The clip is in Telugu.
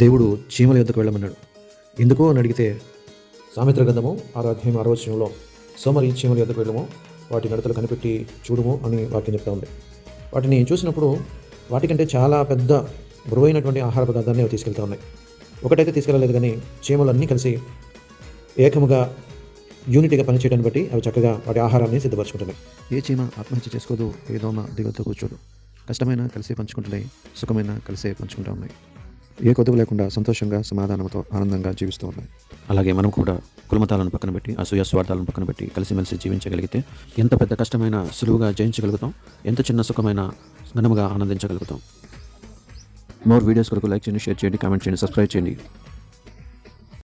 దేవుడు చీమల యొద్దకు వెళ్ళమన్నాడు. ఎందుకు అని అడిగితే సామెత్ర గ్రంథము 6 సోమరి చీమల యొద్దకు వెళ్ళము, వాటి నడతలు కనిపెట్టి చూడుము అని వాక్యం చెప్తా ఉంది. వాటిని చూసినప్పుడు వాటికంటే చాలా పెద్ద బరువైనటువంటి ఆహార పదార్థాన్ని అవి తీసుకెళ్తా ఉన్నాయి. ఒకటైతే తీసుకెళ్ళలేదు, కానీ చీమలన్నీ కలిసి ఏకముగా యూనిటీగా పనిచేయడాన్ని బట్టి అవి చక్కగా వాటి ఆహారాన్ని సిద్ధపరచుకుంటున్నాయి. ఏ చీమ ఆత్మహత్య చేసుకోదు, ఏ దోమ దిగులతో కూర్చోదు. కష్టమైన కలిసే పంచుకుంటున్నాయి, సుఖమైన కలిసే పంచుకుంటూ ఉన్నాయి. ఏ కొదువు లేకుండా సంతోషంగా, సమాధానంతో, ఆనందంగా జీవిస్తూ ఉన్నాయి. అలాగే మనం కూడా కులమతాలను పక్కన పెట్టి, అసూయ స్వార్థాలను పక్కన పెట్టి కలిసిమెలిసి జీవించగలిగితే ఎంత పెద్ద కష్టమైనా సులువుగా జయించగలుగుతాం, ఎంత చిన్న సుఖమైన ఘనముగా ఆనందించగలుగుతాం. మోర్ వీడియోస్ కొరకు లైక్ చేయండి, షేర్ చేయండి, కామెంట్ చేయండి, సబ్స్క్రైబ్ చేయండి.